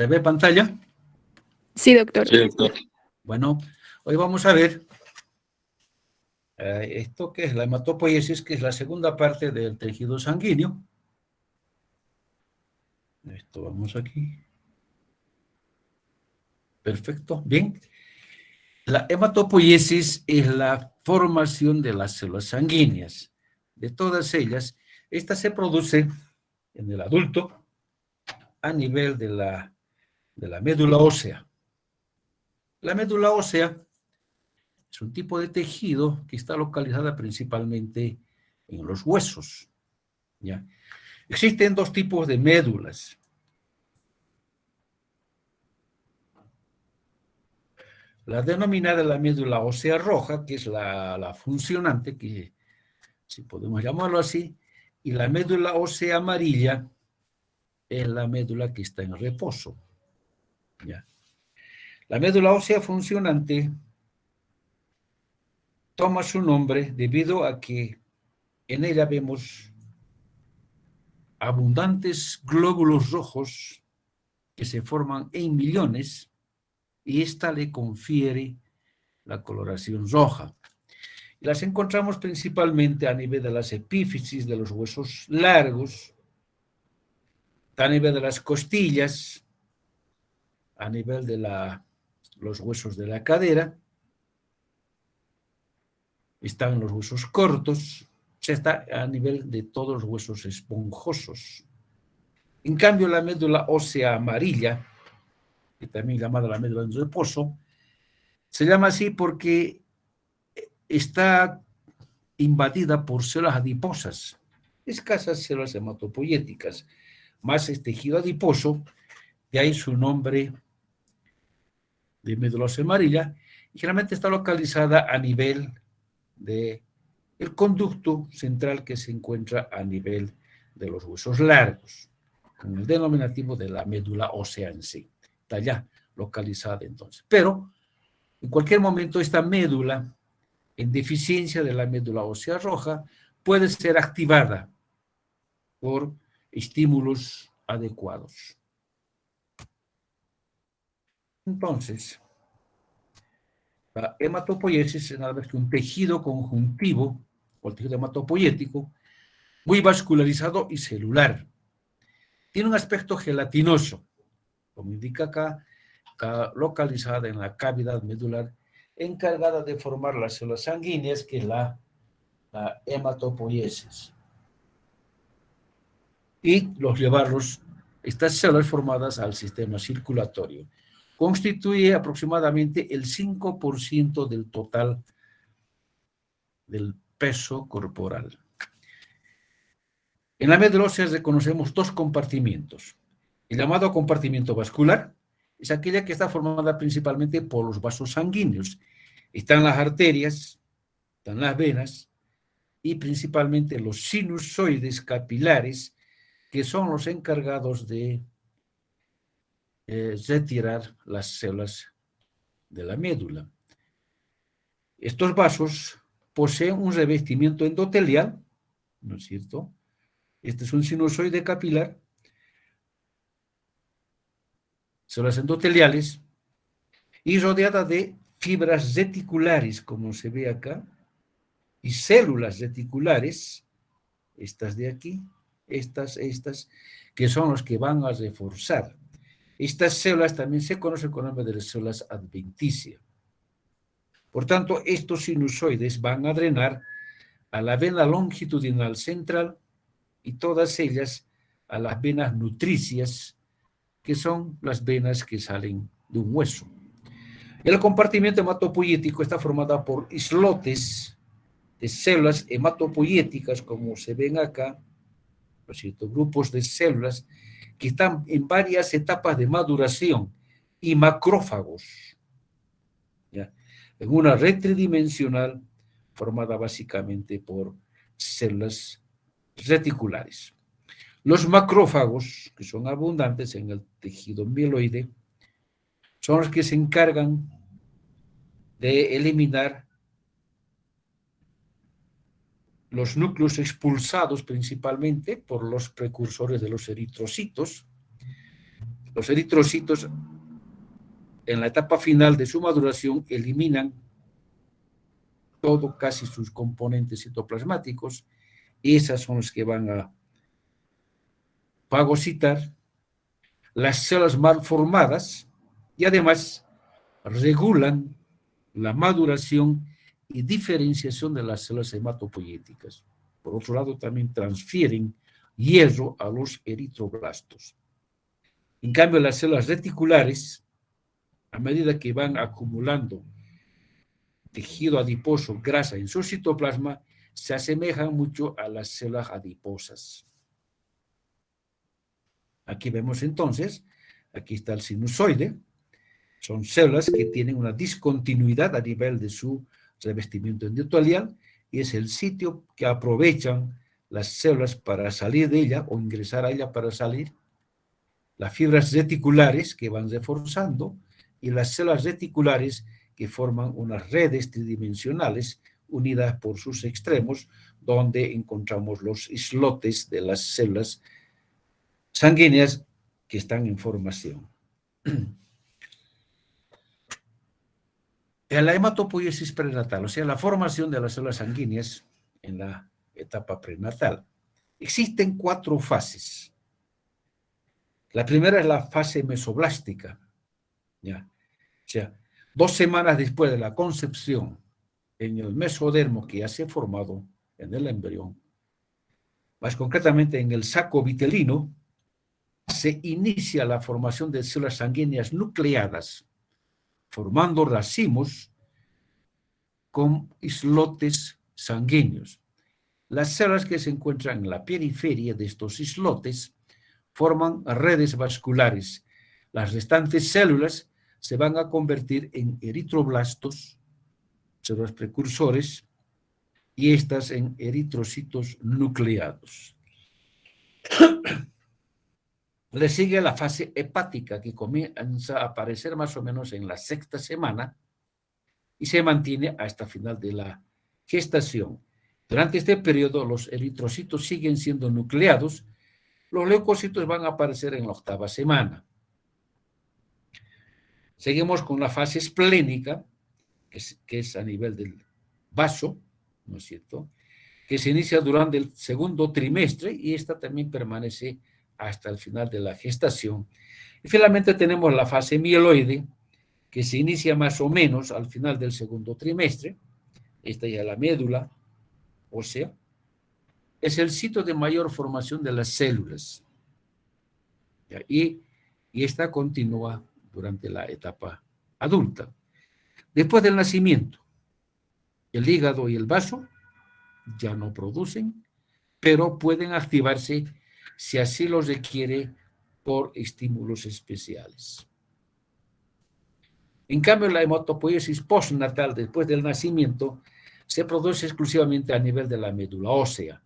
¿Se ve pantalla? Sí, doctor. Sí, doctor. Bueno, hoy vamos a ver esto que es la hematopoiesis, que es la segunda parte del tejido sanguíneo. Esto vamos aquí. Perfecto, bien. La hematopoiesis es la formación de las células sanguíneas. De todas ellas, esta se produce en el adulto a nivel de la médula ósea. La médula ósea es un tipo de tejido que está localizada principalmente en los huesos. ¿Ya? Existen dos tipos de médulas. La denominada la médula ósea roja, que es la funcionante, que si podemos llamarlo así, y la médula ósea amarilla es la médula que está en reposo. ¿Ya? La médula ósea funcionante toma su nombre debido a que en ella vemos abundantes glóbulos rojos que se forman en millones y esta le confiere la coloración roja. Las encontramos principalmente a nivel de las epífisis de los huesos largos, a nivel de las costillas, a nivel de los huesos de la cadera, están en los huesos cortos, o sea, está a nivel de todos los huesos esponjosos. En cambio, la médula ósea amarilla, que también llamada la médula en reposo, se llama así porque está invadida por células adiposas, escasas células hematopoyéticas, más es tejido adiposo, de ahí su nombre de médula ósea amarilla, y generalmente está localizada a nivel del conducto central que se encuentra a nivel de los huesos largos, con el denominativo de la médula ósea en sí. Está ya localizada entonces. Pero en cualquier momento esta médula, en deficiencia de la médula ósea roja, puede ser activada por estímulos adecuados. Entonces, la hematopoiesis es nada más que un tejido conjuntivo, o el tejido hematopoyético, muy vascularizado y celular. Tiene un aspecto gelatinoso, como indica acá, localizada en la cavidad medular, encargada de formar las células sanguíneas, que es la hematopoiesis. Y llevarlos, estas células formadas al sistema circulatorio. Constituye aproximadamente el 5% del total del peso corporal. En la médula ósea reconocemos dos compartimientos. El llamado compartimiento vascular es aquella que está formada principalmente por los vasos sanguíneos. Están las arterias, están las venas y principalmente los sinusoides capilares, que son los encargados de retirar las células de la médula. Estos vasos poseen un revestimiento endotelial, ¿no es cierto? Este es un sinusoide capilar, células endoteliales, y rodeada de fibras reticulares, como se ve acá, y células reticulares, estas de aquí, estas, que son los que van a reforzar. Estas células también se conocen con el nombre de células adventicias. Por tanto, estos sinusoides van a drenar a la vena longitudinal central y todas ellas a las venas nutricias, que son las venas que salen de un hueso. El compartimiento hematopoyético está formado por islotes de células hematopoyéticas, como se ven acá, ¿no es cierto? Grupos de células que están en varias etapas de maduración y macrófagos, ¿ya? En una red tridimensional formada básicamente por células reticulares. Los macrófagos, que son abundantes en el tejido mieloide, son los que se encargan de eliminar los núcleos expulsados principalmente por los precursores de los eritrocitos. Los eritrocitos en la etapa final de su maduración eliminan todo, casi sus componentes citoplasmáticos, y esas son las que van a fagocitar las células mal formadas y además regulan la maduración y diferenciación de las células hematopoyéticas. Por otro lado, también transfieren hierro a los eritroblastos. En cambio, las células reticulares, a medida que van acumulando tejido adiposo, grasa en su citoplasma, se asemejan mucho a las células adiposas. Aquí vemos entonces, aquí está el sinusoide, son células que tienen una discontinuidad a nivel de su revestimiento endotelial y es el sitio que aprovechan las células para salir de ella o ingresar a ella para salir, las fibras reticulares que van reforzando y las células reticulares que forman unas redes tridimensionales unidas por sus extremos, donde encontramos los islotes de las células sanguíneas que están en formación. En la hematopoiesis prenatal, o sea, la formación de las células sanguíneas en la etapa prenatal, existen 4 fases. La primera es la fase mesoblástica, ¿ya? O sea, 2 semanas después de la concepción, en el mesodermo que ya se ha formado en el embrión, más concretamente en el saco vitelino, se inicia la formación de células sanguíneas nucleadas, formando racimos con islotes sanguíneos. Las células que se encuentran en la periferia de estos islotes forman redes vasculares. Las restantes células se van a convertir en eritroblastos, células precursores, y estas en eritrocitos nucleados. Le sigue la fase hepática, que comienza a aparecer más o menos en la 6ª semana y se mantiene hasta el final de la gestación. Durante este periodo, los eritrocitos siguen siendo nucleados, los leucocitos van a aparecer en la 8ª semana. Seguimos con la fase esplénica, que es a nivel del vaso, ¿no es cierto?, que se inicia durante el 2º trimestre y esta también permanece hasta el final de la gestación. Y finalmente tenemos la fase mieloide, que se inicia más o menos al final del 2º trimestre. Esta ya es la médula ósea. Es el sitio de mayor formación de las células. Y esta continúa durante la etapa adulta. Después del nacimiento, el hígado y el vaso ya no producen, pero pueden activarse si así lo requiere por estímulos especiales. En cambio, la hematopoiesis postnatal después del nacimiento se produce exclusivamente a nivel de la médula ósea,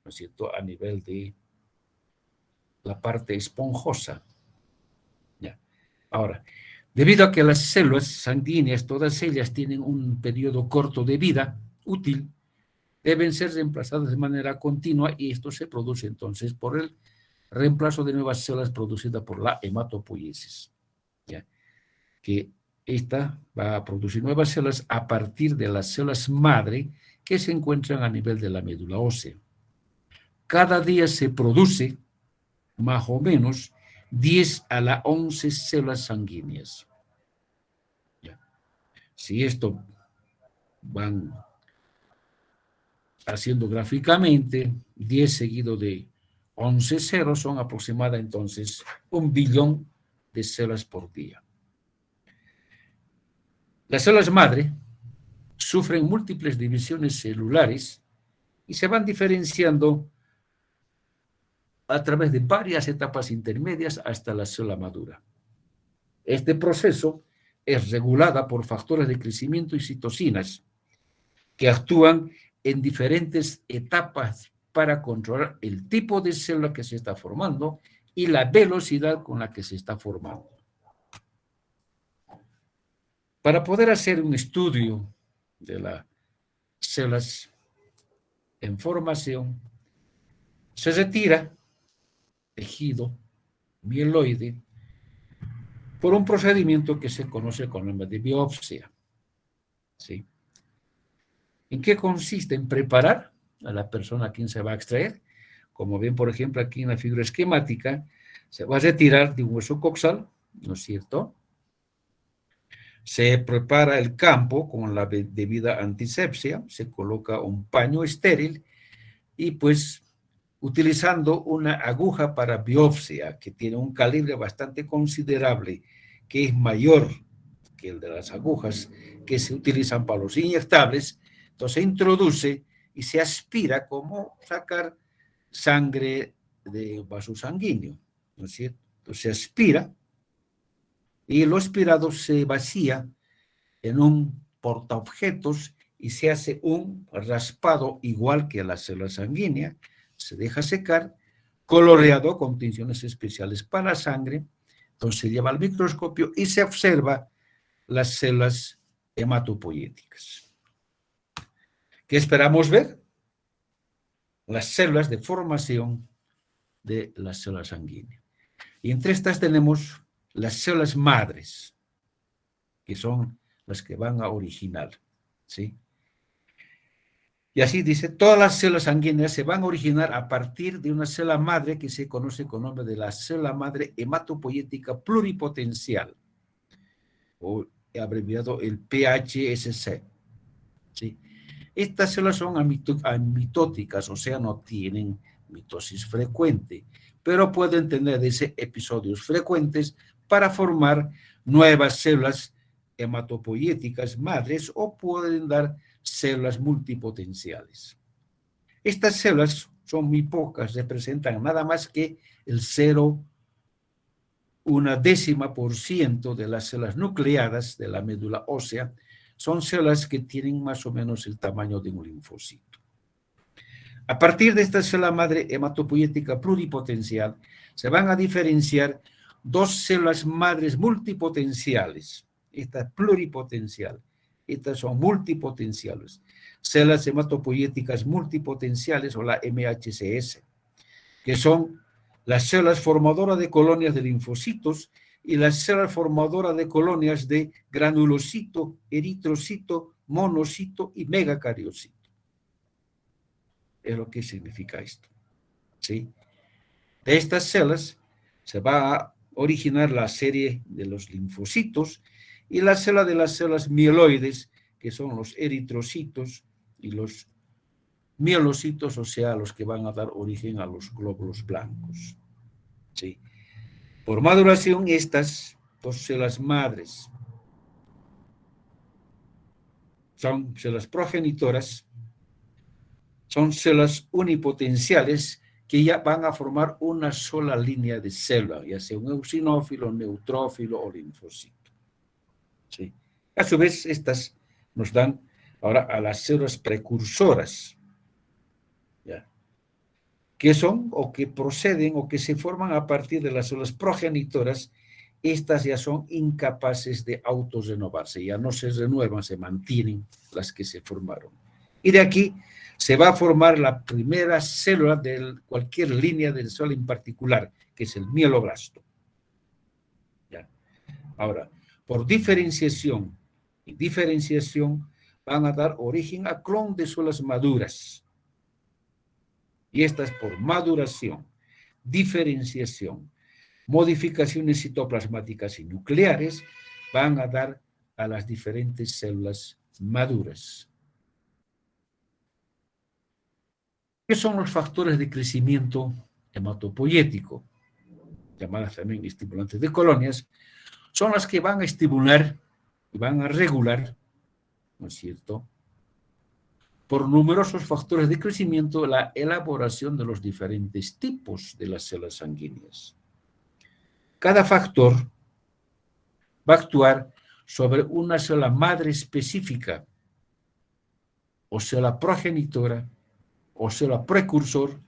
¿no es cierto?, a nivel de la parte esponjosa. Ya. Ahora, debido a que las células sanguíneas, todas ellas tienen un periodo corto de vida útil, deben ser reemplazadas de manera continua y esto se produce entonces por el reemplazo de nuevas células producidas por la hematopoiesis, ¿ya?, que esta va a producir nuevas células a partir de las células madre que se encuentran a nivel de la médula ósea. Cada día se produce más o menos 10 a la 11 células sanguíneas. ¿Ya? Si esto van haciendo gráficamente, 10 seguido de 11 ceros son aproximadamente entonces 1 billón de células por día. Las células madre sufren múltiples divisiones celulares y se van diferenciando a través de varias etapas intermedias hasta la célula madura. Este proceso es regulada por factores de crecimiento y citocinas que actúan en diferentes etapas para controlar el tipo de célula que se está formando y la velocidad con la que se está formando. Para poder hacer un estudio de las células en formación, se retira tejido mieloide por un procedimiento que se conoce con el nombre de biopsia. ¿Sí? ¿En qué consiste? En preparar a la persona a quien se va a extraer. Como ven, por ejemplo, aquí en la figura esquemática, se va a retirar de un hueso coxal, ¿no es cierto? Se prepara el campo con la debida antisepsia, se coloca un paño estéril y pues utilizando una aguja para biopsia que tiene un calibre bastante considerable, que es mayor que el de las agujas que se utilizan para los inyectables, entonces se introduce y se aspira como sacar sangre de vaso sanguíneo, ¿no es cierto? Entonces se aspira y lo aspirado se vacía en un portaobjetos y se hace un raspado igual que la célula sanguínea, se deja secar, coloreado con tinciones especiales para la sangre, entonces se lleva al microscopio y se observa las células hematopoyéticas. ¿Qué esperamos ver? Las células de formación de la célula sanguínea. Y entre estas tenemos las células madres, que son las que van a originar, ¿sí? Y así dice, todas las células sanguíneas se van a originar a partir de una célula madre que se conoce con el nombre de la célula madre hematopoyética pluripotencial, o abreviado el PHSC, ¿sí? Estas células son amitóticas, o sea, no tienen mitosis frecuente, pero pueden tener episodios frecuentes para formar nuevas células hematopoyéticas madres o pueden dar células multipotenciales. Estas células son muy pocas, representan nada más que el 0,1% de las células nucleadas de la médula ósea. Son células que tienen más o menos el tamaño de un linfocito. A partir de esta célula madre hematopoyética pluripotencial, se van a diferenciar dos células madres multipotenciales. Esta es pluripotencial, estas son multipotenciales. Células hematopoyéticas multipotenciales o la MHCS, que son las células formadoras de colonias de linfocitos y las células formadoras de colonias de granulocito, eritrocito, monocito y megacariocito. Es lo que significa esto, ¿sí? De estas células se va a originar la serie de los linfocitos y la célula de las células mieloides, que son los eritrocitos y los mielocitos, o sea, los que van a dar origen a los glóbulos blancos, ¿sí? Por maduración, estas dos células madres son células progenitoras, son células unipotenciales que ya van a formar una sola línea de célula, ya sea un eosinófilo, neutrófilo o linfocito, ¿sí? A su vez, estas nos dan ahora a las células precursoras, ¿ya? Que son o que proceden o que se forman a partir de las células progenitoras. Estas ya son incapaces de autorrenovarse, ya no se renuevan, se mantienen las que se formaron. Y de aquí se va a formar la primera célula de cualquier línea de célula en particular, que es el mieloblasto. ¿Ya? Ahora, por diferenciación y diferenciación van a dar origen a clon de células maduras. Y estas por maduración, diferenciación, modificaciones citoplasmáticas y nucleares van a dar a las diferentes células maduras. ¿Qué son los factores de crecimiento hematopoyético? Llamadas también estimulantes de colonias, son las que van a estimular y van a regular, ¿no es cierto?, por numerosos factores de crecimiento, la elaboración de los diferentes tipos de las células sanguíneas. Cada factor va a actuar sobre una célula madre específica, o célula progenitora, o célula precursor,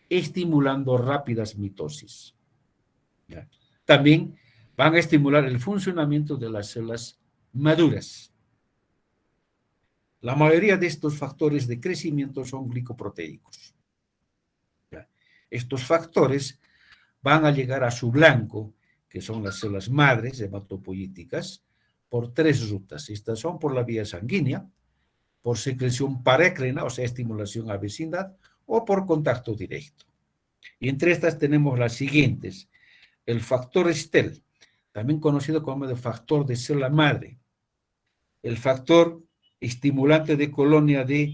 estimulando rápidas mitosis. ¿Ya? También van a estimular el funcionamiento de las células maduras. La mayoría de estos factores de crecimiento son glicoproteicos. ¿Ya? Estos factores van a llegar a su blanco que son las células madres hematopoyéticas, por tres rutas. Estas son por la vía sanguínea, por secreción parénclina, o sea, estimulación a vecindad, o por contacto directo. Y entre estas tenemos las siguientes. El factor STEL, también conocido como el factor de célula madre. El factor estimulante de colonia de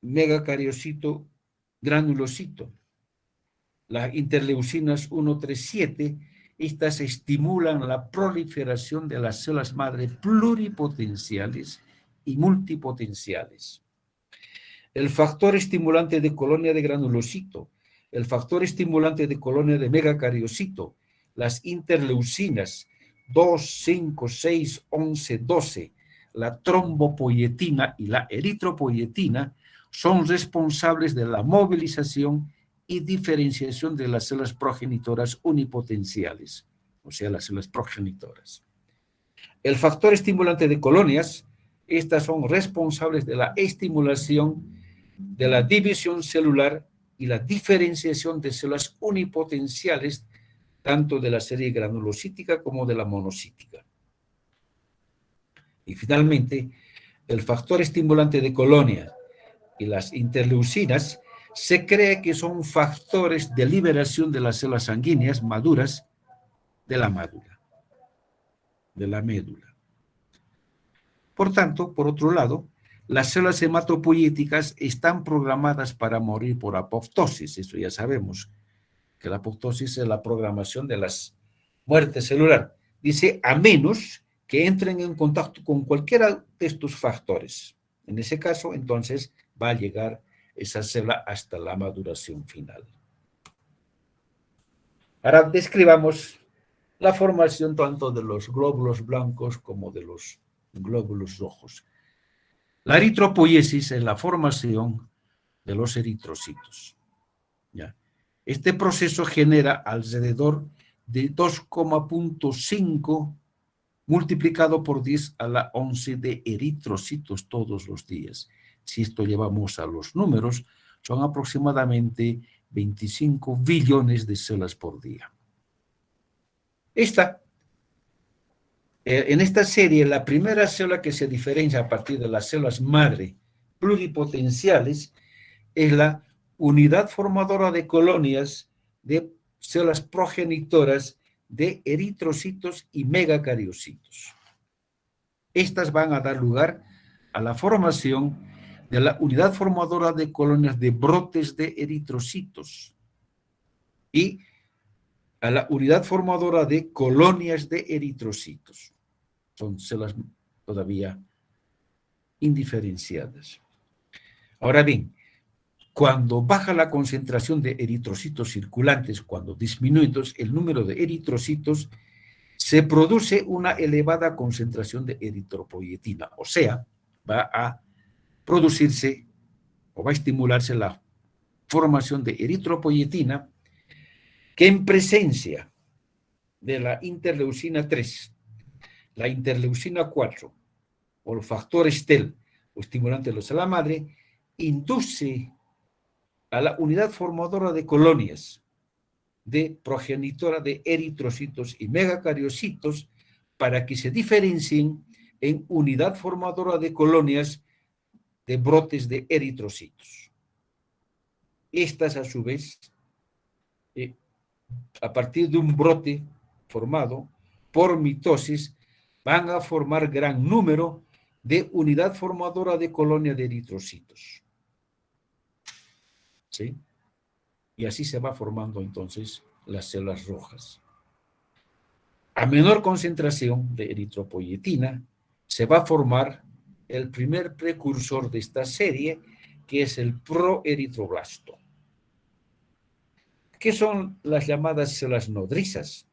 megacariocito granulocito. Las interleucinas 137, estas estimulan la proliferación de las células madre pluripotenciales y multipotenciales. El factor estimulante de colonia de granulocito, el factor estimulante de colonia de megacariocito, las interleucinas 2, 5, 6, 11, 12, la trombopoyetina y la eritropoyetina son responsables de la movilización y diferenciación de las células progenitoras unipotenciales, o sea, las células progenitoras. El factor estimulante de colonias, estas son responsables de la estimulación de la división celular y la diferenciación de células unipotenciales, tanto de la serie granulocítica como de la monocítica. Y finalmente, el factor estimulante de colonia y las interleucinas se cree que son factores de liberación de las células sanguíneas maduras de la médula. Por tanto, por otro lado, las células hematopoyéticas están programadas para morir por apoptosis. Eso ya sabemos, que la apoptosis es la programación de las muertes celular. Dice, a menos que entren en contacto con cualquiera de estos factores. En ese caso, entonces, va a llegar esa célula hasta la maduración final. Ahora describamos la formación tanto de los glóbulos blancos como de los glóbulos rojos. La eritropoiesis es la formación de los eritrocitos. ¿Ya? Este proceso genera alrededor de 2,5 multiplicado por 10 a la 11 de eritrocitos todos los días. Si esto llevamos a los números, son aproximadamente 25 billones de células por día. En esta serie, la primera célula que se diferencia a partir de las células madre pluripotenciales es la unidad formadora de colonias de células progenitoras de eritrocitos y megacariocitos. Estas van a dar lugar a la formación de la unidad formadora de colonias de brotes de eritrocitos y a la unidad formadora de colonias de eritrocitos. Son células todavía indiferenciadas. Ahora bien, cuando baja la concentración de eritrocitos circulantes, cuando disminuye el número de eritrocitos, se produce una elevada concentración de eritropoyetina, o sea, va a producirse o va a estimularse la formación de eritropoyetina que en presencia de la interleucina 3, la interleucina 4 o el factor STEL o estimulante de la célula madre induce a la unidad formadora de colonias de progenitora de eritrocitos y megacariocitos para que se diferencien en unidad formadora de colonias de brotes de eritrocitos. Estas, a su vez, a partir de un brote formado por mitosis, van a formar gran número de unidad formadora de colonia de eritrocitos. ¿Sí? Y así se va formando entonces las células rojas. A menor concentración de eritropoyetina, se va a formar el primer precursor de esta serie, que es el proeritroblasto. ¿Qué son las llamadas células nodrizas?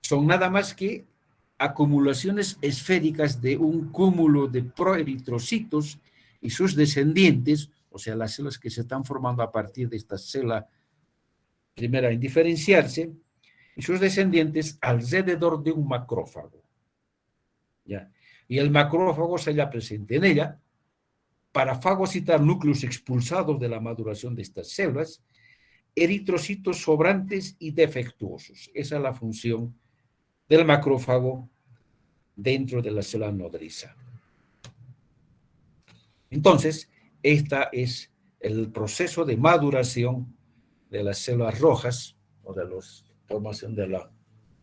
Son nada más que acumulaciones esféricas de un cúmulo de proeritrocitos y sus descendientes, o sea, las células que se están formando a partir de esta célula primera en diferenciarse, y sus descendientes alrededor de un macrófago. ¿Ya? Y el macrófago se halla presente en ella para fagocitar núcleos expulsados de la maduración de estas células eritrocitos sobrantes y defectuosos. Esa es la función del macrófago dentro de la célula nodriza. Entonces, esta es el proceso de maduración de las células rojas o de la formación de los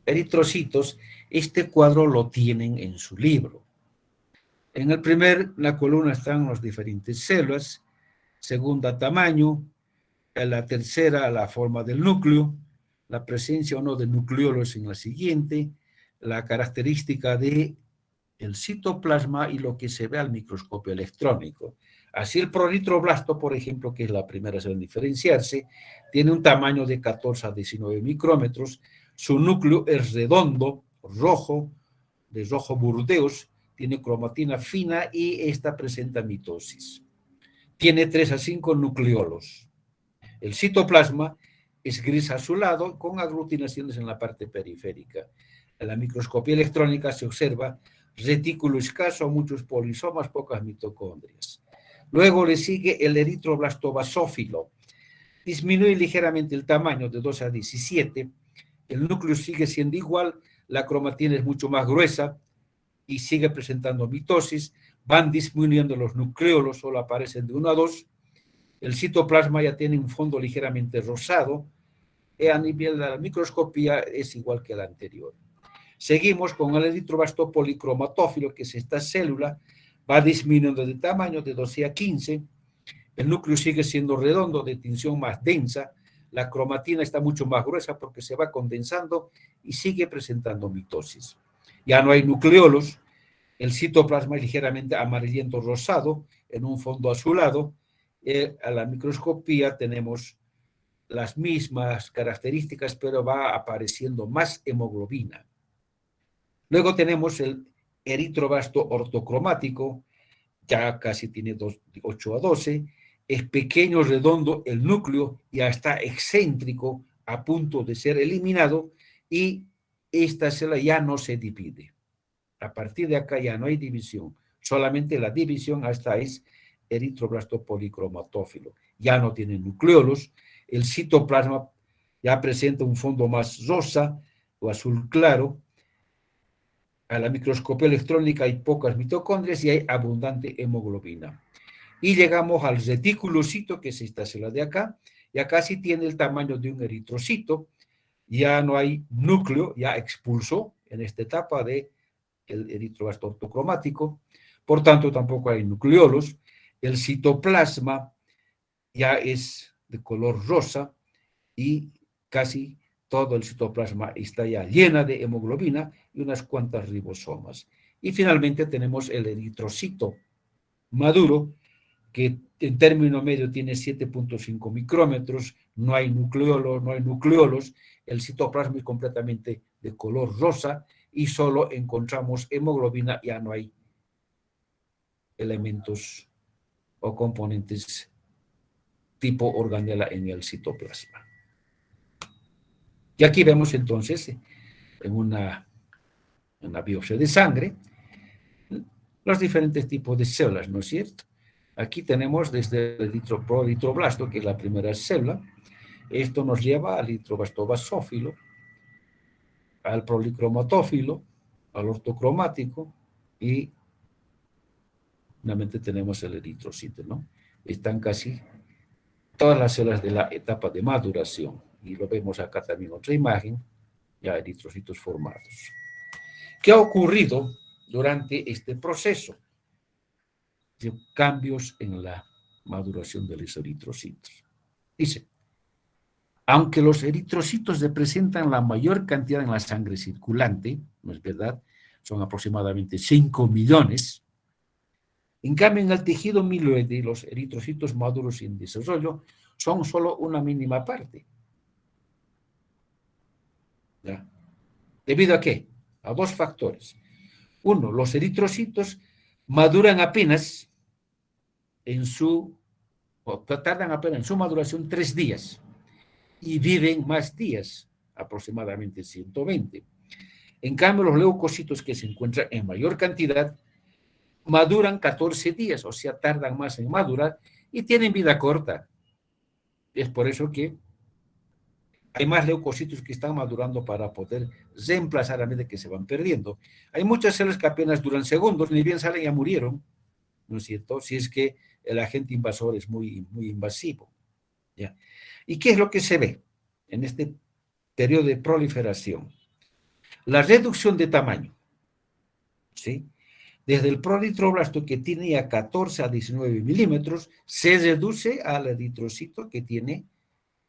eritrocitos. Este cuadro lo tienen en su libro. En la columna están las diferentes células, segunda tamaño, en la tercera la forma del núcleo, la presencia o no de nucleolos en la siguiente, la característica de el citoplasma y lo que se ve al microscopio electrónico. Así el pronitroblasto, por ejemplo, que es la primera célula en diferenciarse, tiene un tamaño de 14 a 19 micrómetros, su núcleo es redondo, rojo, de rojo burdeos, tiene cromatina fina y esta presenta mitosis. Tiene 3 a 5 nucleolos. El citoplasma es gris azulado con aglutinaciones en la parte periférica. En la microscopía electrónica se observa retículo escaso, muchos polisomas, pocas mitocondrias. Luego le sigue el eritroblasto basófilo. Disminuye ligeramente el tamaño de 2 a 17. El núcleo sigue siendo igual, la cromatina es mucho más gruesa y sigue presentando mitosis. Van disminuyendo los nucleolos, solo aparecen de 1 a 2. El citoplasma ya tiene un fondo ligeramente rosado y a nivel de la microscopía es igual que el anterior. Seguimos con el eritroblasto policromatófilo, que es esta célula, va disminuyendo de tamaño de 12 a 15, el núcleo sigue siendo redondo, de tinción más densa, la cromatina está mucho más gruesa porque se va condensando y sigue presentando mitosis. Ya no hay nucleolos, el citoplasma es ligeramente amarillento rosado, en un fondo azulado, a la microscopía tenemos las mismas características, pero va apareciendo más hemoglobina. Luego tenemos el eritroblasto ortocromático, ya casi tiene 8 a 12, es pequeño, redondo, el núcleo ya está excéntrico, a punto de ser eliminado, y esta célula ya no se divide. A partir de acá ya no hay división, solamente la división hasta es eritroblasto policromatófilo. Ya no tiene nucleolos, el citoplasma ya presenta un fondo más rosa o azul claro. A la microscopía electrónica hay pocas mitocondrias y hay abundante hemoglobina. Y llegamos al reticulocito, que es esta célula de acá, y acá sí tiene el tamaño de un eritrocito, ya no hay núcleo, ya expulsó en esta etapa del eritroblasto ortocromático, por tanto tampoco hay nucleolos, el citoplasma ya es de color rosa y casi todo el citoplasma está ya llena de hemoglobina y unas cuantas ribosomas. Y finalmente tenemos el eritrocito maduro, que en término medio tiene 7.5 micrómetros, no hay nucleolos, el citoplasma es completamente de color rosa y solo encontramos hemoglobina, ya no hay elementos o componentes tipo organela en el citoplasma. Y aquí vemos entonces en una biopsia de sangre los diferentes tipos de células, ¿no es cierto? Aquí tenemos desde el eritroblasto, que es la primera célula. Esto nos lleva al eritroblasto basófilo, al policromatófilo, al ortocromático y finalmente tenemos el eritrocito, ¿no? Están casi todas las células de la etapa de maduración. Y lo vemos acá también en otra imagen, ya eritrocitos formados. ¿Qué ha ocurrido durante este proceso de cambios en la maduración de los eritrocitos? Dice, aunque los eritrocitos representan la mayor cantidad en la sangre circulante, ¿no es verdad? Son aproximadamente 5 millones. En cambio, en el tejido mieloide, los eritrocitos maduros y en desarrollo son solo una mínima parte. ¿Ya? ¿Debido a qué? A dos factores. Uno, los eritrocitos maduran apenas tardan apenas en su maduración 3 días y viven más días, aproximadamente 120. En cambio, los leucocitos, que se encuentran en mayor cantidad, maduran 14 días, o sea, tardan más en madurar y tienen vida corta. Es por eso que hay más leucocitos que están madurando para poder reemplazar a medida que se van perdiendo. Hay muchas células que apenas duran segundos, ni bien salen ya murieron, ¿no es cierto? Si es que el agente invasor es muy invasivo. ¿Ya? ¿Y qué es lo que se ve en este periodo de proliferación? La reducción de tamaño, ¿sí? Desde el proritroblasto que tenía 14 a 19 milímetros, se reduce al eritrocito que tiene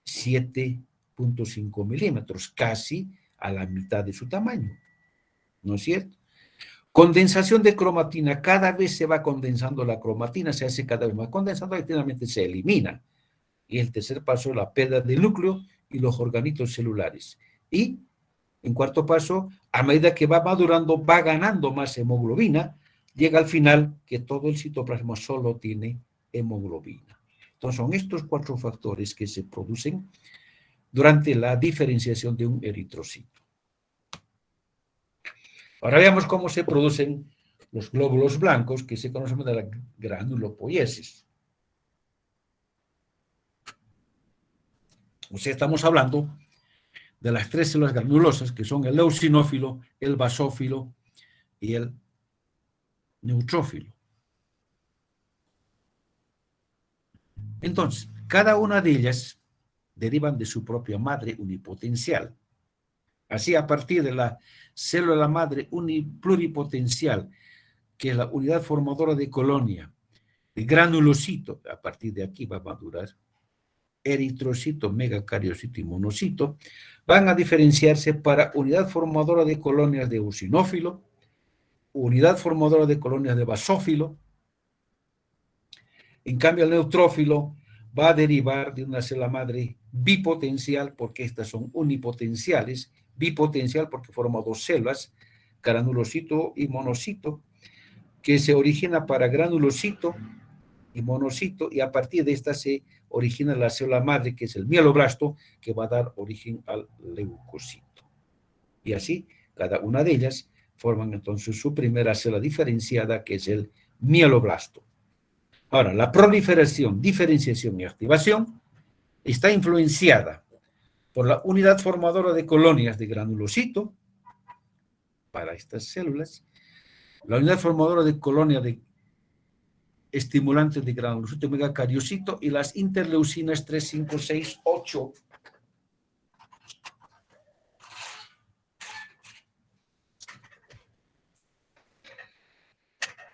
7.5 milímetros, casi a la mitad de su tamaño, ¿no es cierto? Condensación de cromatina, cada vez se va condensando la cromatina, se hace cada vez más condensada y finalmente se elimina. Y el tercer paso, la pérdida del núcleo y los organitos celulares. Y, en cuarto paso, a medida que va madurando, va ganando más hemoglobina, llega al final que todo el citoplasma solo tiene hemoglobina. Entonces, son estos 4 factores que se producen durante la diferenciación de un eritrocito. Ahora veamos cómo se producen los glóbulos blancos, que se conocen de la granulopoiesis. O sea, estamos hablando de las 3 células granulosas, que son el eosinófilo, el basófilo y el neutrófilo. Entonces, cada una de ellas derivan de su propia madre unipotencial. Así, a partir de la célula madre pluripotencial, que es la unidad formadora de colonia, el granulocito, a partir de aquí va a madurar, eritrocito, megacariocito y monocito, van a diferenciarse para unidad formadora de colonias de eosinófilo, unidad formadora de colonias de basófilo. En cambio, el neutrófilo va a derivar de una célula madre bipotencial, porque estas son unipotenciales, bipotencial porque forma 2 células, granulocito y monocito, que se origina para granulocito y monocito, y a partir de esta se origina la célula madre, que es el mieloblasto, que va a dar origen al leucocito. Y así, cada una de ellas forman entonces su primera célula diferenciada, que es el mieloblasto. Ahora, la proliferación, diferenciación y activación está influenciada por la unidad formadora de colonias de granulocito, para estas células, la unidad formadora de colonia de estimulantes de granulocito megacariocito y las interleucinas 3, 5, 6, 8.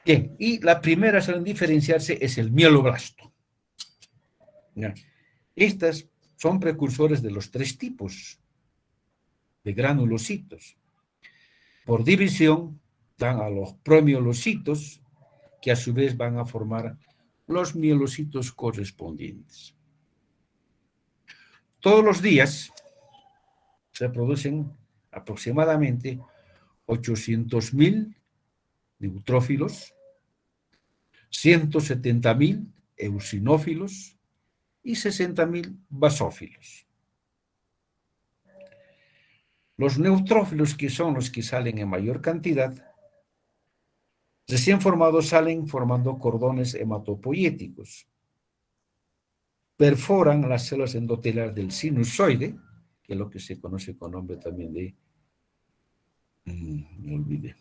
Bien, y la primera célula en diferenciarse es el mieloblasto. ¿Ya? Estas son precursores de los 3 tipos de granulocitos. Por división, dan a los promielocitos, que a su vez van a formar los mielocitos correspondientes. Todos los días se producen aproximadamente 800.000 neutrófilos, 170.000 eosinófilos y 60.000 basófilos. Los neutrófilos, que son los que salen en mayor cantidad, recién formados salen formando cordones hematopoyéticos. Perforan las células endoteliales del sinusoide, que es lo que se conoce con nombre también de... me olvidé.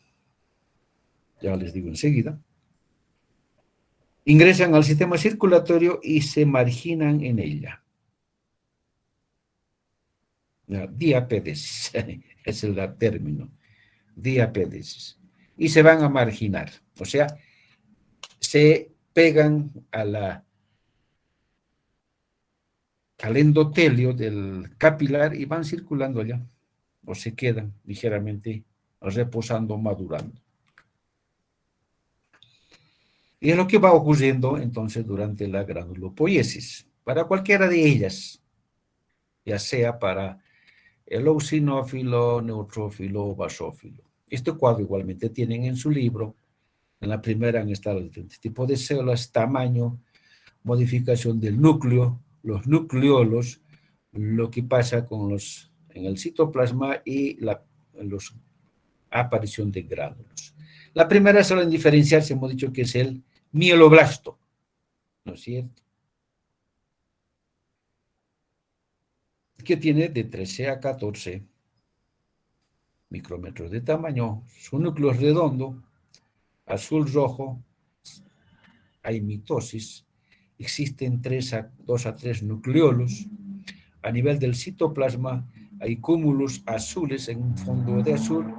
Ya les digo enseguida. Ingresan al sistema circulatorio y se marginan en ella. Diapédesis, es el término. Diapédesis. Y se van a marginar. O sea, se pegan al endotelio del capilar y van circulando allá. O se quedan ligeramente reposando, madurando. Y es lo que va ocurriendo entonces durante la granulopoiesis. Para cualquiera de ellas, ya sea para el eosinófilo, neutrófilo o basófilo. Este cuadro igualmente tienen en su libro. En la primera han estado los diferentes tipos de células, tamaño, modificación del núcleo, los nucleolos, lo que pasa con en el citoplasma y la aparición de gránulos. La primera célula en diferenciarse hemos dicho que es el mieloblasto, ¿no es cierto? que tiene de 13 a 14 micrómetros de tamaño. Su núcleo es redondo, azul rojo, hay mitosis, existen 2 a 3 nucleolos. A nivel del citoplasma hay cúmulos azules en un fondo de azul,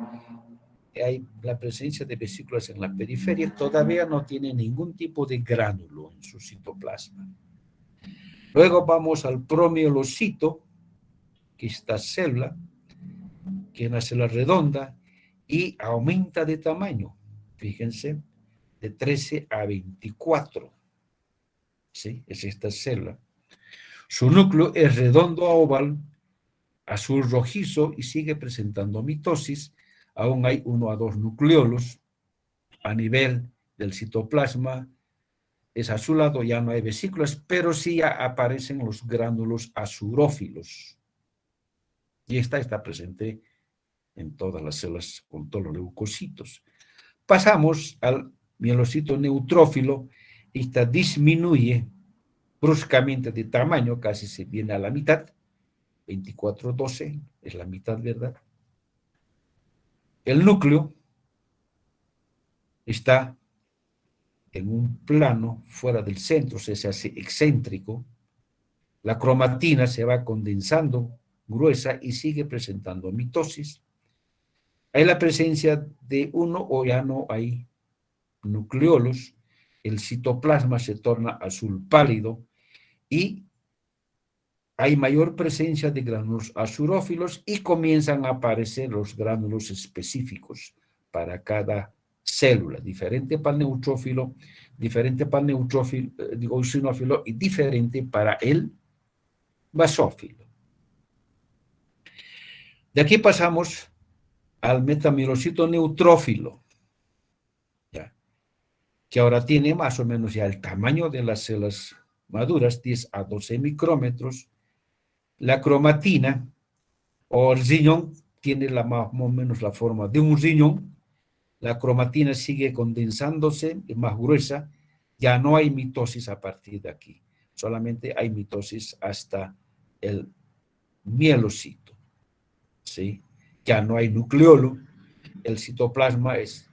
hay la presencia de vesículas en la periferia, todavía no tiene ningún tipo de gránulo en su citoplasma. Luego vamos al promielocito, que es esta célula, que es una célula redonda y aumenta de tamaño, fíjense, de 13 a 24. ¿Sí? Es esta célula. Su núcleo es redondo a oval, azul rojizo y sigue presentando mitosis. Aún hay 1 a 2 nucleolos. A nivel del citoplasma es azulado, ya no hay vesículas, pero sí ya aparecen los gránulos azurófilos. Y esta está presente en todas las células con todos los leucocitos. Pasamos al mielocito neutrófilo. Esta disminuye bruscamente de tamaño, casi se viene a la mitad, 24-12, es la mitad, ¿verdad? El núcleo está en un plano fuera del centro, se hace excéntrico, la cromatina se va condensando gruesa y sigue presentando mitosis. Hay la presencia de uno o ya no hay nucleolos, el citoplasma se torna azul pálido y hay mayor presencia de gránulos azurófilos y comienzan a aparecer los gránulos específicos para cada célula, diferente para el neutrófilo, diferente para el neutrófilo, eosinófilo y diferente para el basófilo. De aquí pasamos al metamielocito neutrófilo, ¿ya? Que ahora tiene más o menos ya el tamaño de las células maduras, 10 a 12 micrómetros. La cromatina o el riñón tiene más o menos la forma de un riñón. La cromatina sigue condensándose, es más gruesa, ya no hay mitosis a partir de aquí, solamente hay mitosis hasta el mielocito, ¿sí? Ya no hay nucleolo, el citoplasma es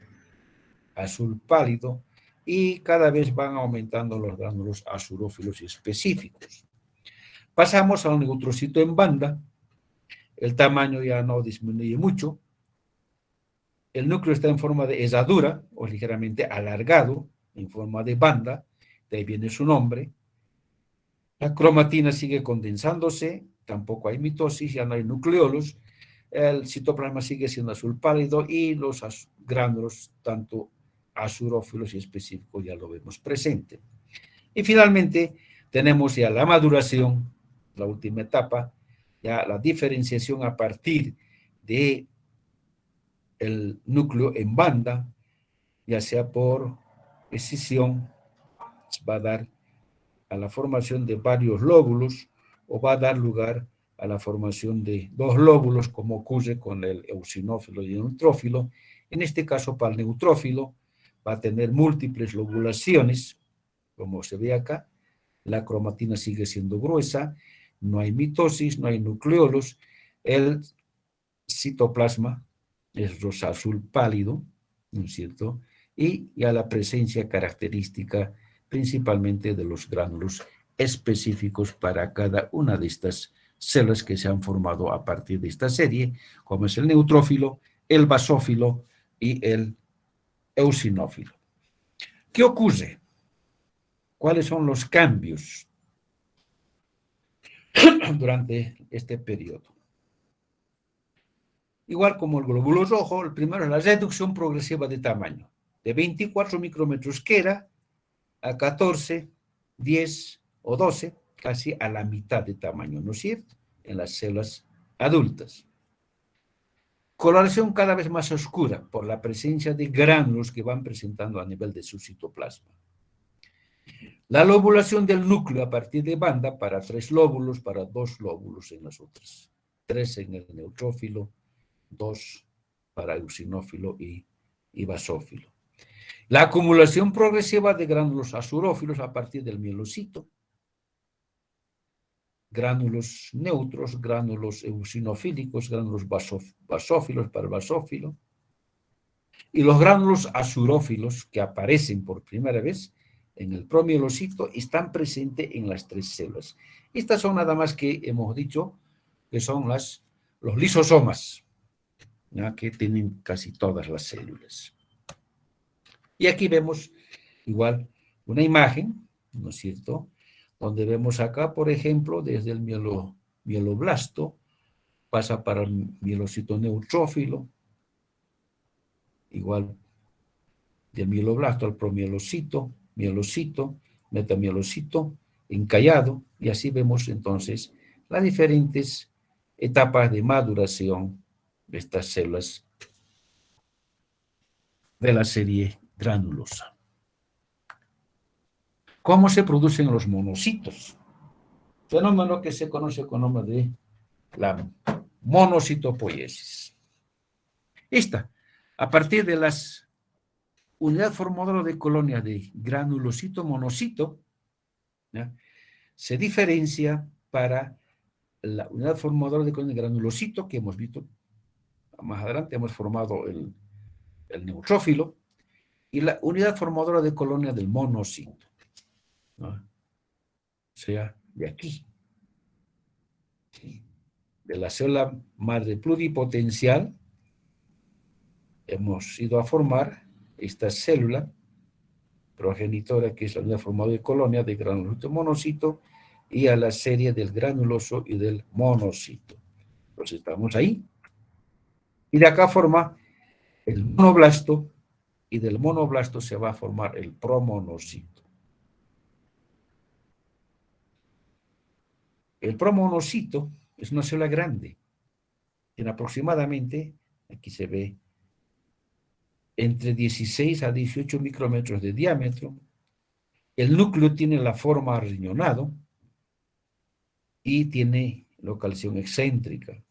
azul pálido y cada vez van aumentando los gránulos azurófilos específicos. Pasamos al neutrocito en banda, el tamaño ya no disminuye mucho, el núcleo está en forma de herradura o ligeramente alargado, en forma de banda, de ahí viene su nombre. La cromatina sigue condensándose, tampoco hay mitosis, ya no hay nucleolos, el citoplasma sigue siendo azul pálido y los gránulos, tanto azurófilos y específicos, ya lo vemos presente. Y finalmente tenemos ya la maduración, la última etapa, ya la diferenciación a partir de el núcleo en banda, ya sea por escisión, va a dar a la formación de varios lóbulos o va a dar lugar a la formación de 2 lóbulos, como ocurre con el eosinófilo y el neutrófilo. En este caso, para el neutrófilo, va a tener múltiples lobulaciones, como se ve acá. La cromatina sigue siendo gruesa, no hay mitosis, no hay nucleolos, el citoplasma es rosa azul pálido, ¿no es cierto? Y ya la presencia característica principalmente de los gránulos específicos para cada una de estas células que se han formado a partir de esta serie, como es el neutrófilo, el basófilo y el eosinófilo. ¿Qué ocurre? ¿Cuáles son los cambios durante este periodo? Igual como el glóbulo rojo, el primero es la reducción progresiva de tamaño, de 24 micrómetros que era a 14, 10 o 12, casi a la mitad de tamaño, ¿no es cierto?, en las células adultas. Coloración cada vez más oscura por la presencia de gránulos que van presentando a nivel de su citoplasma. La lobulación del núcleo a partir de banda para 3 lóbulos, para 2 lóbulos en las otras. 3 en el neutrófilo, 2 para eosinófilo y basófilo. La acumulación progresiva de gránulos azurófilos a partir del mielocito. gránulos neutros, gránulos eosinofílicos, gránulos basófilos para el basófilo, y los gránulos azurófilos que aparecen por primera vez en el promielocito están presentes en las tres células. Estas son nada más que hemos dicho que son los lisosomas, ¿ya? Que tienen casi todas las células. Y aquí vemos igual una imagen, ¿no es cierto?, donde vemos acá, por ejemplo, desde el mieloblasto, pasa para el mielocito neutrófilo, igual del mieloblasto al promielocito, mielocito, metamielocito, encallado, y así vemos entonces las diferentes etapas de maduración de estas células de la serie granulosa. ¿Cómo se producen los monocitos? Fenómeno que se conoce con el nombre de la monocitopoiesis. A partir de las unidades formadoras de colonias de granulocito monocito, ¿ya?, se diferencia para la unidad formadora de colonias de granulocito, que hemos visto más adelante, hemos formado el neutrófilo, y la unidad formadora de colonias del monocito, ¿no? O sea, de aquí, ¿sí?, de la célula madre pluripotencial, hemos ido a formar esta célula progenitora, que es la unidad formadora de colonia de granulocito monocito, y a la serie del granuloso y del monocito. Entonces estamos ahí. Y de acá forma el monoblasto, y del monoblasto se va a formar el promonocito. El promonocito es una célula grande, tiene aproximadamente, aquí se ve, entre 16 a 18 micrómetros de diámetro. El núcleo tiene la forma arriñonado y tiene localización excéntrica.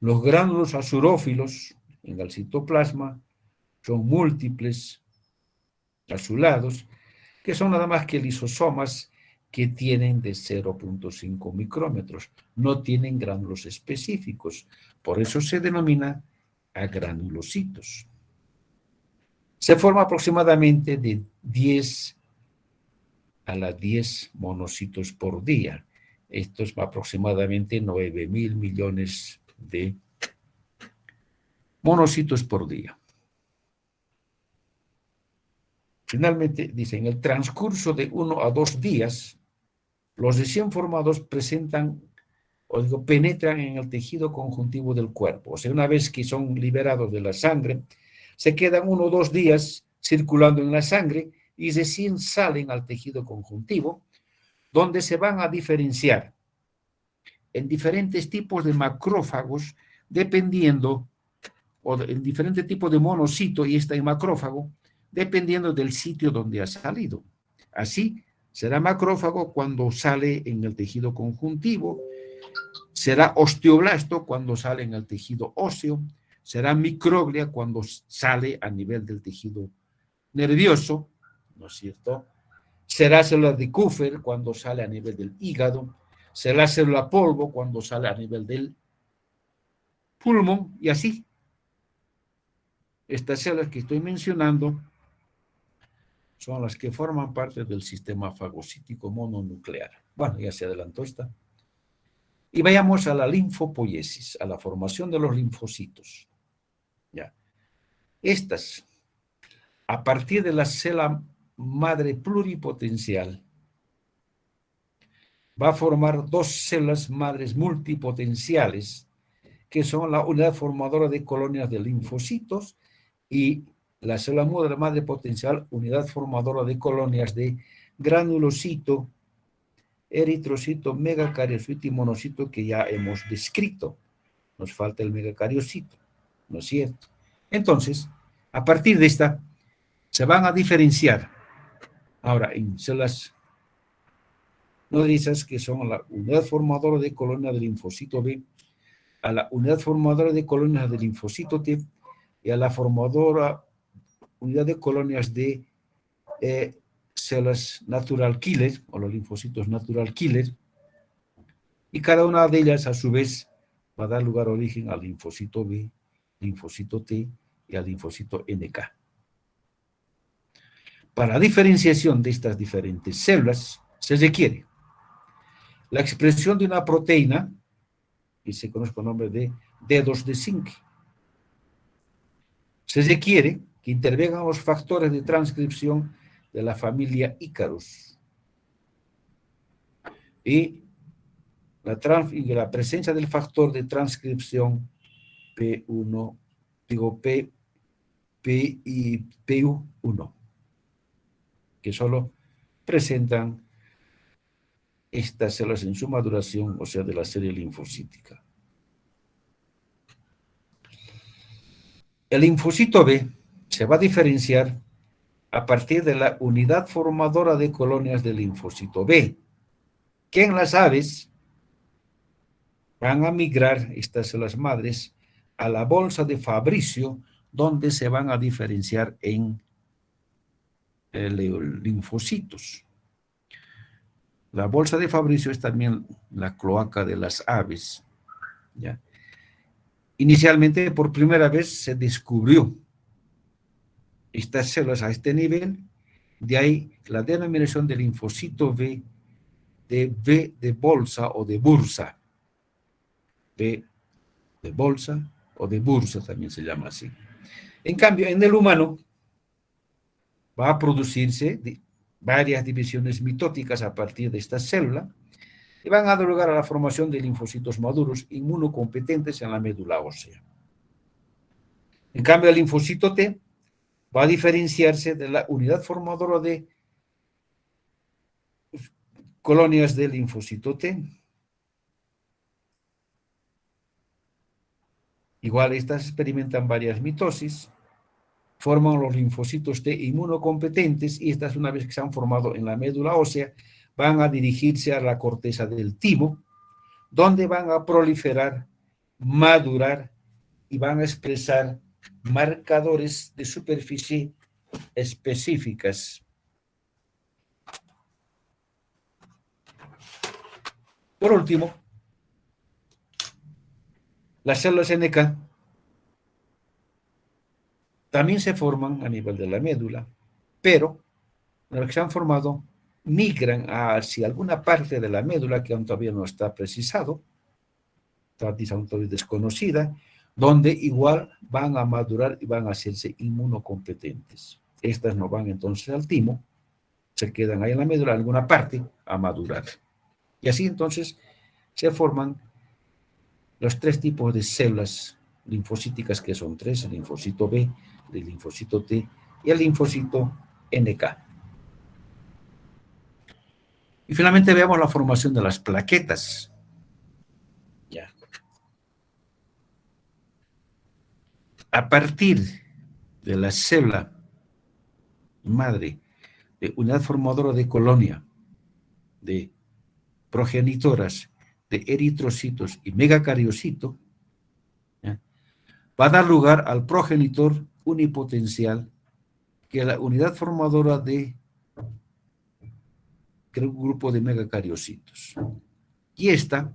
Los gránulos azurófilos en el citoplasma son múltiples, azulados, que son nada más que lisosomas que tienen de 0.5 micrómetros. No tienen gránulos específicos. Por eso se denomina agranulocitos. Se forma aproximadamente de 10 a las 10 monocitos por día. Esto es aproximadamente 9.000 millones de monocitos por día. Finalmente, dice, en el transcurso de 1 a 2 días, los recién formados penetran en el tejido conjuntivo del cuerpo. O sea, una vez que son liberados de la sangre, se quedan 1 o 2 días circulando en la sangre y recién salen al tejido conjuntivo, donde se van a diferenciar en diferentes tipos de macrófagos, dependiendo, o en diferentes tipos de monocito y macrófago, dependiendo del sitio donde ha salido. Así, será macrófago cuando sale en el tejido conjuntivo, será osteoblasto cuando sale en el tejido óseo, será microglia cuando sale a nivel del tejido nervioso, ¿no es cierto? Será célula de Kupffer cuando sale a nivel del hígado, será célula polvo cuando sale a nivel del pulmón, y así. Estas células que estoy mencionando son las que forman parte del sistema fagocítico mononuclear. Bueno, ya se adelantó esta. Y vayamos a la linfopoiesis, a la formación de los linfocitos. Ya. Estas, a partir de la célula madre pluripotencial, va a formar 2 células madres multipotenciales, que son la unidad formadora de colonias de linfocitos, y la célula madre potencial, unidad formadora de colonias de granulocito, eritrocito, megacariocito y monocito, que ya hemos descrito. Nos falta el megacariocito, ¿no es cierto? Entonces, a partir de esta, se van a diferenciar ahora en células nodrizas, que son la unidad formadora de colonias de linfocito B, a la unidad formadora de colonias de linfocito T, y a la formadora unidad de colonias de células natural killer, o los linfocitos natural killer, Y cada una de ellas, a su vez, va a dar lugar a origen al linfocito B, linfocito T y al linfocito NK. Para la diferenciación de estas diferentes células, se requiere la expresión de una proteína, que se conoce con el nombre de dedos de zinc. Se requiere que intervengan los factores de transcripción de la familia Ícaros. Y la presencia del factor de transcripción P1, PU1, que solo presentan estas células en su maduración, o sea, de la serie linfocítica. El linfocito B se va a diferenciar a partir de la unidad formadora de colonias del linfocito B, que en las aves van a migrar estas células madres a la bolsa de Fabricio, donde se van a diferenciar en linfocitos. La bolsa de Fabricio es también la cloaca de las aves, ¿ya? Inicialmente, por primera vez, se descubrió estas células a este nivel, de ahí la denominación del linfocito B de bolsa o de bursa. B de bolsa o de bursa también se llama así. En cambio, en el humano va a producirse varias divisiones mitóticas a partir de esta célula y van a dar lugar a la formación de linfocitos maduros inmunocompetentes en la médula ósea. En cambio, el linfocito T va a diferenciarse de la unidad formadora de colonias del linfocito T. Igual estas experimentan varias mitosis, forman los linfocitos T inmunocompetentes y estas, una vez que se han formado en la médula ósea, van a dirigirse a la corteza del timo, donde van a proliferar, madurar y van a expresar marcadores de superficie específicas. Por último, las células NK también se forman a nivel de la médula, pero una vez que se han formado, migran hacia alguna parte de la médula que aún todavía no está precisado, está todavía desconocida, donde igual van a madurar y van a hacerse inmunocompetentes. Estas no van entonces al timo, se quedan ahí en la médula, en alguna parte, a madurar. Y así entonces se forman los tres tipos de células linfocíticas, que son tres: el linfocito B, el linfocito T y el linfocito NK. Y finalmente veamos la formación de las plaquetas. Ya. A partir de la célula madre de unidad formadora de colonia, de progenitoras, de eritrocitos y megacariocito, ¿ya?, va a dar lugar al progenitor unipotencial, que es la unidad formadora de un grupo de megacariocitos. Y esta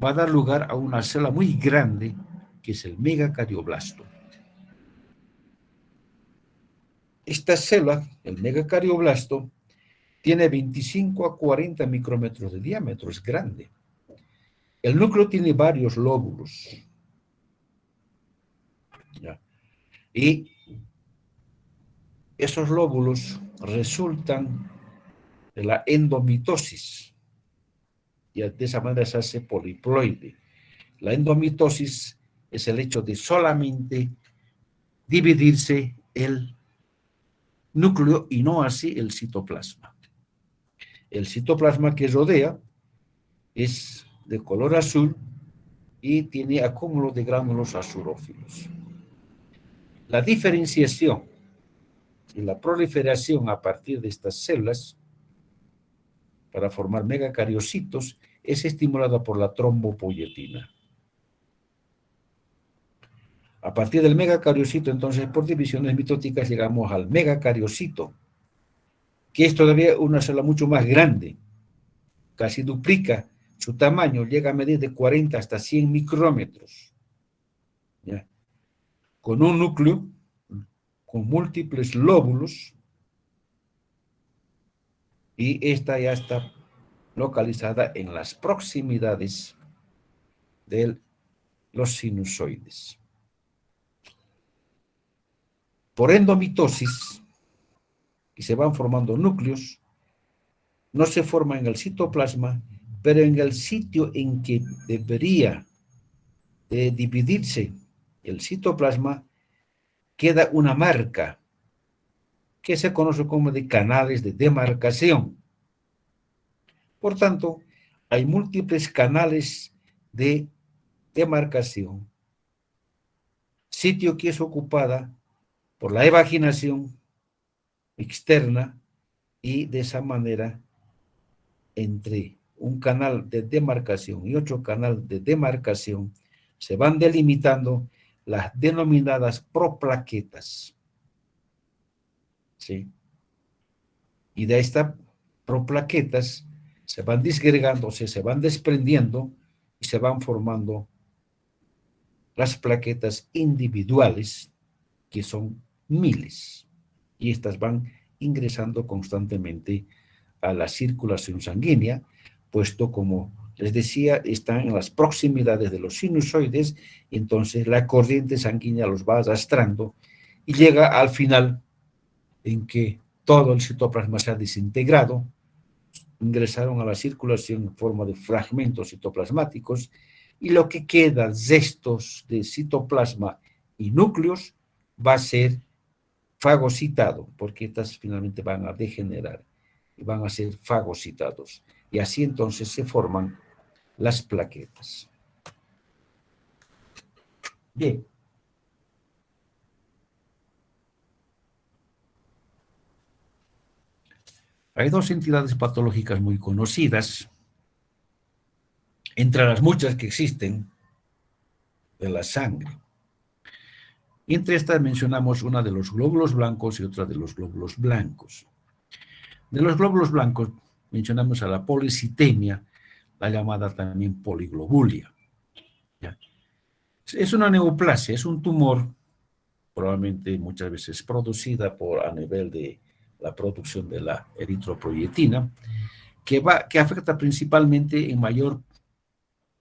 va a dar lugar a una célula muy grande, que es el megacardioblasto. Esta célula, el megacardioblasto, tiene 25 a 40 micrómetros de diámetro, es grande. El núcleo tiene varios lóbulos. ¿Ya? Y esos lóbulos resultan de la endomitosis. Y de esa manera se hace poliploide. La endomitosis es el hecho de solamente dividirse el núcleo y no así el citoplasma. El citoplasma que rodea es de color azul y tiene acúmulo de gránulos azurófilos. La diferenciación y la proliferación a partir de estas células para formar megacariocitos es estimulada por la trombopoyetina. A partir del megacariocito, entonces, por divisiones mitóticas, llegamos al megacariocito, que es todavía una célula mucho más grande, casi duplica Su tamaño llega a medir de 40 hasta 100 micrómetros, ¿ya? Con un núcleo con múltiples lóbulos, y esta ya está localizada en las proximidades de los sinusoides. Por endomitosis, y se van formando núcleos, no se forma en el citoplasma, pero en el sitio en que debería de dividirse el citoplasma, queda una marca que se conoce como de canales de demarcación. Por tanto, hay múltiples canales de demarcación, sitio que es ocupada por la evaginación externa, y de esa manera, entre un canal de demarcación y otro canal de demarcación, se van delimitando las denominadas proplaquetas, ¿sí? Y de estas proplaquetas se van disgregando, o sea, se van desprendiendo y se van formando las plaquetas individuales, que son miles, y estas van ingresando constantemente a la circulación sanguínea, puesto, como les decía, están en las proximidades de los sinusoides, y entonces la corriente sanguínea los va arrastrando y llega al final en que todo el citoplasma se ha desintegrado, ingresaron a la circulación en forma de fragmentos citoplasmáticos, y lo que queda, restos de citoplasma y núcleos, va a ser fagocitado, porque estas finalmente van a degenerar y van a ser fagocitados. Y así entonces se forman las plaquetas. Bien. Hay dos entidades patológicas muy conocidas, entre las muchas que existen, de la sangre. Y entre estas mencionamos una de los glóbulos blancos y otra de los glóbulos blancos. De los glóbulos blancos mencionamos a la policitemia, la llamada también poliglobulia. ¿Ya? Es una neoplasia, es un tumor, probablemente muchas veces producida a nivel de la producción de la eritropoyetina, que afecta principalmente en mayor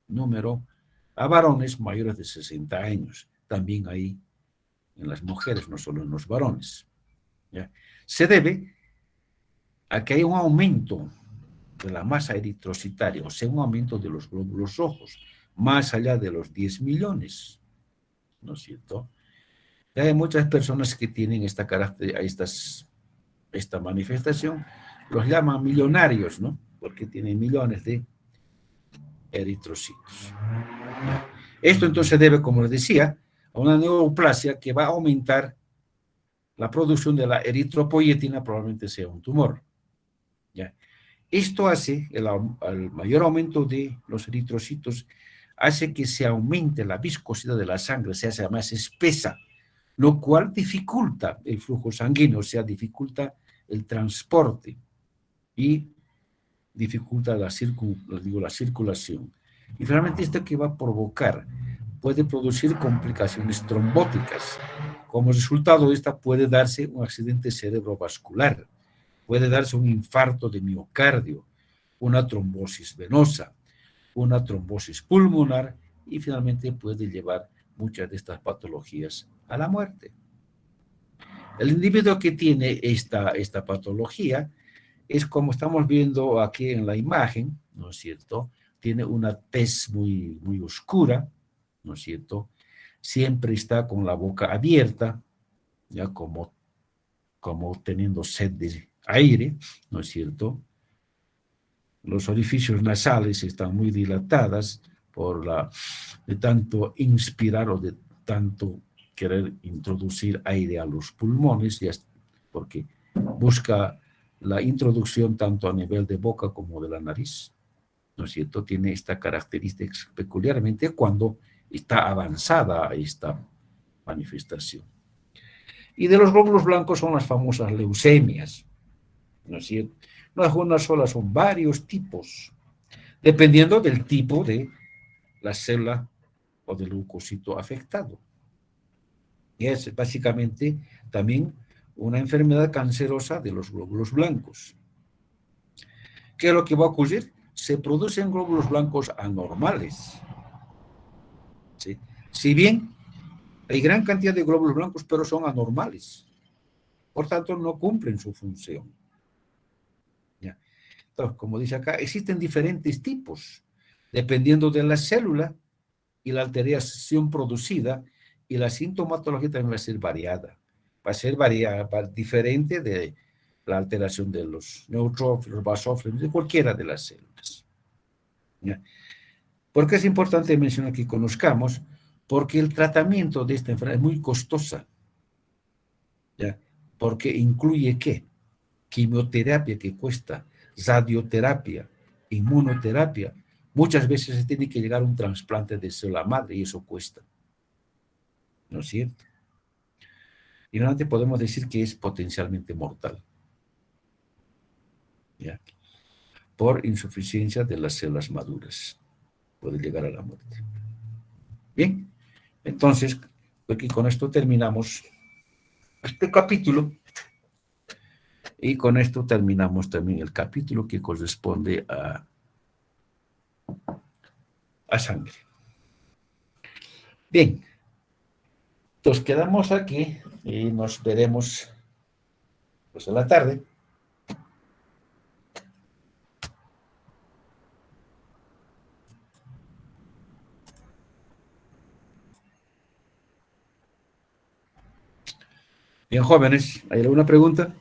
número a varones mayores de 60 años. También hay en las mujeres, no solo en los varones. ¿Ya? Se debe a que hay un aumento de la masa eritrocitaria, o sea, un aumento de los glóbulos rojos, más allá de los 10 millones, ¿no es cierto? Y hay muchas personas que tienen esta manifestación, los llaman millonarios, ¿no? Porque tienen millones de eritrocitos. Esto entonces debe, como les decía, a una neoplasia que va a aumentar la producción de la eritropoyetina, probablemente sea un tumor. ¿Ya? Esto hace, el mayor aumento de los eritrocitos, hace que se aumente la viscosidad de la sangre, se hace más espesa, lo cual dificulta el flujo sanguíneo, o sea, dificulta el transporte y dificulta la circulación. Y finalmente esto que va a provocar puede producir complicaciones trombóticas. Como resultado de esta puede darse un accidente cerebrovascular, puede darse un infarto de miocardio, una trombosis venosa, una trombosis pulmonar, y finalmente puede llevar muchas de estas patologías a la muerte. El individuo que tiene esta patología es como estamos viendo aquí en la imagen, ¿no es cierto? Tiene una tez muy, muy oscura, ¿no es cierto? Siempre está con la boca abierta, ya como teniendo sed de aire, ¿no es cierto? Los orificios nasales están muy dilatadas de tanto inspirar o de tanto querer introducir aire a los pulmones, porque busca la introducción tanto a nivel de boca como de la nariz, ¿no es cierto? Tiene esta característica peculiarmente cuando está avanzada esta manifestación. Y de los glóbulos blancos son las famosas leucemias, ¿no es cierto? No es una sola, son varios tipos dependiendo del tipo de la célula o del leucocito afectado. Y es básicamente también una enfermedad cancerosa de los glóbulos blancos. ¿Qué es lo que va a ocurrir? Se producen glóbulos blancos anormales. ¿Sí? Si bien hay gran cantidad de glóbulos blancos, pero son anormales. Por tanto, no cumplen su función. ¿Ya? Entonces, como dice acá, existen diferentes tipos, dependiendo de la célula y la alteración producida, y la sintomatología también va a ser variada. Va a ser diferente de la alteración de los neutrófilos, basófilos, de cualquiera de las células. ¿Ya? ¿Por qué es importante mencionar que conozcamos? Porque el tratamiento de esta enfermedad es muy costosa. ¿Ya? Porque incluye ¿qué? Quimioterapia que cuesta, radioterapia, inmunoterapia. Muchas veces se tiene que llegar a un trasplante de célula madre y eso cuesta. ¿No es cierto? Y realmente podemos decir que es potencialmente mortal. ¿Ya? Por insuficiencia de las células maduras. Puede llegar a la muerte. Bien, entonces, aquí con esto terminamos este capítulo. Y con esto terminamos también el capítulo que corresponde a sangre. Bien, entonces quedamos aquí y nos veremos pues en la tarde. Bien, jóvenes, ¿hay alguna pregunta?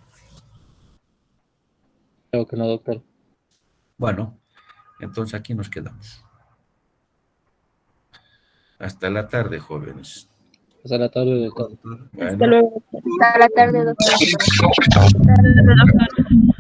Creo que no, doctor. Bueno, entonces aquí nos quedamos. Hasta la tarde, jóvenes. Hasta la tarde, doctor. Hasta Bueno. luego. Hasta la tarde, doctor. Hasta luego, doctor.